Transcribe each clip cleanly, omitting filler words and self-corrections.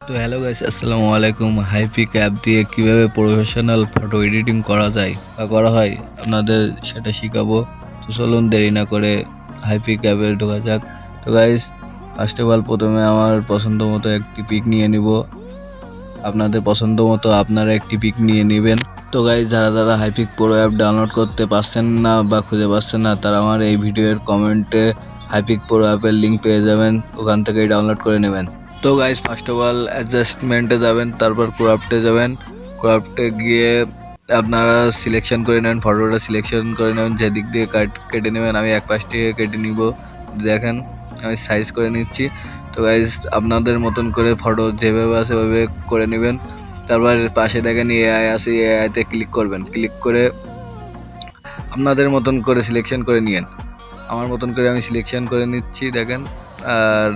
তো hello guys, আসসালামু আলাইকুম। হাইপিক অ্যাপ দিয়ে কিভাবে প্রফেশনাল ফটো এডিটিং করা যায় বা করা হয় আপনাদের সেটা শিখাবো। তো চলুন দেরি না করে হাইপিক অ্যাপে ঢোকা যাক। তো গাইস, ফার্স্ট অফ অল প্রথমে আমার পছন্দ মতো একটি পিক নিয়ে নিব। আপনাদের পছন্দ মতো আপনারা একটি পিক নিয়ে নেবেন। তো গাইস, যারা হাইপিক প্রো অ্যাপ ডাউনলোড করতে পারছেন না বা খুঁজে পাচ্ছেন না, তারা আমার এই ভিডিওর কমেন্টে হাইপিক প্রো অ্যাপের লিঙ্ক পেয়ে যাবেন, ওখান থেকেই ডাউনলোড করে নেবেন। তো গাইস, ফার্স্ট অফ অল অ্যাডজাস্টমেন্টে যাবেন, তারপর ক্রপটে যাবেন। ক্রপটে গিয়ে আপনারা সিলেকশন করে নেবেন, ফটোটা সিলেকশন করে নেবেন, যেদিক দিয়ে কেটে নেবেন। আমি এক পাশ থেকে কেটে নিব, দেখেন আমি সাইজ করে নিচ্ছি। তো গাইস, আপনাদের মতন করে ফটো যেভাবে আছে ওইভাবে করে নেবেন। তারপর পাশে দেখেন এআই আছে, এআইতে ক্লিক করবেন। ক্লিক করে আপনাদের মতন করে সিলেকশন করে নিয়েন। আমার মতন করে আমি সিলেকশন করে নিচ্ছি, দেখেন। আর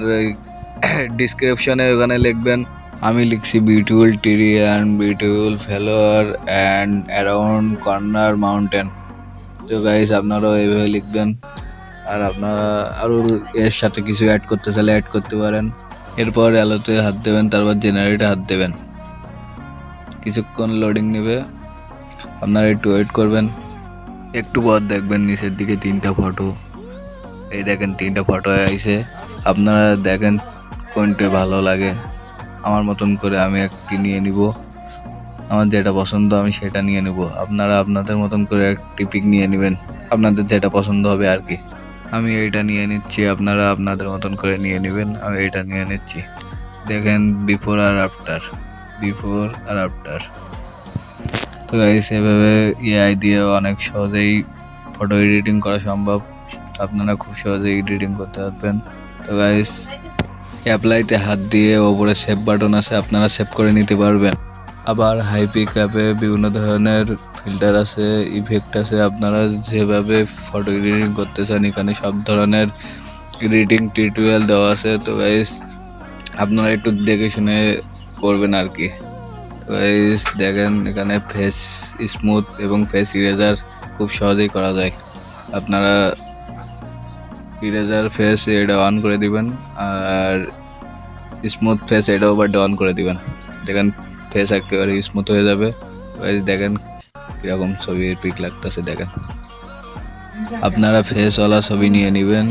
ডিসক্রিপশনে ওখানে লিখবেন, আমি লিখছি beautiful tree and beautiful flower and around corner mountain. তো গাইস, আপনারাও এইভাবে লিখবেন। আর আপনারা আরও এর সাথে কিছু অ্যাড করতে চাইলে অ্যাড করতে পারেন। এরপর অ্যালোতে হাত দেবেন, তারপর জেনারেটে হাত দেবেন। কিছুক্ষণ লোডিং নেবে, আপনারা একটু ওয়েট করবেন। একটু পর দেখবেন নিচের দিকে 3টা ফটো, এই দেখেন 3টা ফটো আইছে। আপনারা দেখেন কোনটা ভালো লাগে। আমার মতন করে আমি একটি নিয়ে নিব, আমার যেটা পছন্দ আমি সেটা নিয়ে নেব। আপনারা আপনাদের মতন করে একটি পিক নিয়ে নেবেন, আপনাদের যেটা পছন্দ হবে আর কি। আমি এইটা নিয়ে নিচ্ছি, আপনারা আপনাদের মতন করে নিয়ে নেবেন। আমি এইটা নিয়ে নিচ্ছি, দেখেন বিফোর আর আফটার, বিফোর আর আফটার। তো গাইস, এভাবে এআই দিয়ে অনেক সহজেই ফটো এডিটিং করা সম্ভব। আপনারা খুব সহজেই এডিটিং করতে পারবেন। তো গাইস, অ্যাপ্লাইতে হাত দিয়ে ওপরে সেভ বাটন আছে, আপনারা সেভ করে নিতে পারবেন। আবার হাইপিক অ্যাপে বিভিন্ন ধরনের ফিল্টার আছে, ইফেক্ট আছে। আপনারা যেভাবে ফটো এডিটিং করতে চান এখানে সব ধরনের এডিটিং টিউটোরিয়াল দেওয়া আছে। তো গাইস, আপনারা একটু দেখে শুনে করবেন আর কি। গাইস দেখেন, এখানে ফেস স্মুথ এবং ফেস ইরেজার খুব সহজেই করা যায়। আপনারা ইরেজার ফেস এটা অন করে দিবেন, আর স্মুথ ফেস এটাও আবার অন করে দিবেন। দেখেন ফেস একেবারে স্মুথ হয়ে যাবে। দেখেন কীরকম ছবির পিক লাগতেছে। দেখেন, আপনারা ফেসওয়ালা ছবি নিয়ে নেবেন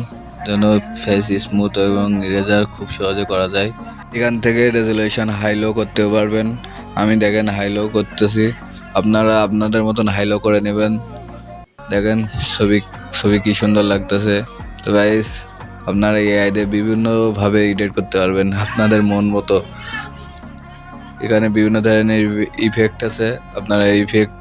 যেন ফেস স্মুথ এবং ইরেজার খুব সহজে করা যায়। এখান থেকে রেজুলেশন হাই লো করতে পারবেন। আমি দেখেন হাই লো করতেছি, আপনারা আপনাদের মতন হাই লো করে নেবেন। দেখেন ছবি কি সুন্দর লাগতেছে। তো গাইস, আপনারা এআই দিয়ে বিভিন্নভাবে এডিট করতে পারবেন আপনাদের মন মতো। এখানে বিভিন্ন ধরনের ইফেক্ট আছে, আপনারা ইফেক্ট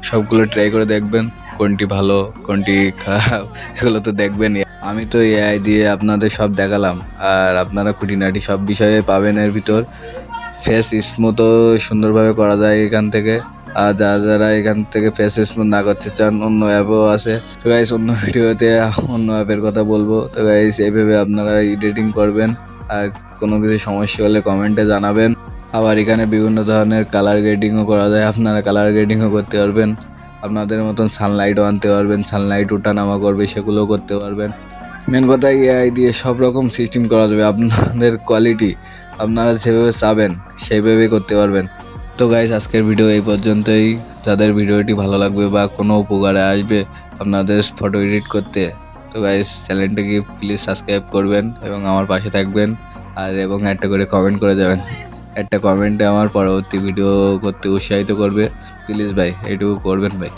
সবগুলো ট্রাই করে দেখবেন কোনটি ভালো কোনটি খারাপ, এগুলো তো দেখবেনই। আমি তো এআই দিয়ে আপনাদের সব দেখালাম, আর আপনারা খুঁটিনাটি সব বিষয়ে পাবেন এর ভিতর। ফেস স্মুথও সুন্দরভাবে করা যায় এখান থেকে। আর যারা এখান থেকে ফেস স্মুথ না করতে চান, অন্য অ্যাপও আছে। তো গাইস, অন্য ভিডিওতে অন্য অ্যাপের কথা বলবো। তো গাইস, এইভাবে আপনারা এডিটিং করবেন। আর কোনো কিছু সমস্যা হলে কমেন্টে জানাবেন। আবার এখানে বিভিন্ন ধরনের কালার গ্রেডিংও করা যায়, আপনারা কালার গ্রেডিংও করতে পারবেন। আপনাদের মতন সানলাইটও আনতে পারবেন, সানলাইট ওঠানামা করবে সেগুলোও করতে পারবেন। মেন কথা, এআই দিয়ে সব রকম সিস্টেম করা যাবে। আপনাদের কোয়ালিটি আপনারা যেভাবে চাবেন সেইভাবেই করতে পারবেন। তো গাইস, আজকের ভিডিও এই পর্যন্তই। যাদের ভিডিওটি ভালো লাগবে বা কোনো উপকারে আসবে আপনাদের ফটো এডিট করতে, তো গাইস চ্যানেলটাকে প্লিজ সাবস্ক্রাইব করবেন এবং আমার পাশে থাকবেন। আর এবং একটা করে কমেন্ট করে যাবেন, একটা কমেন্টে আমার পরবর্তী ভিডিও করতে উৎসাহিত করবে। প্লিজ ভাই, এইটুকু করবেন ভাই।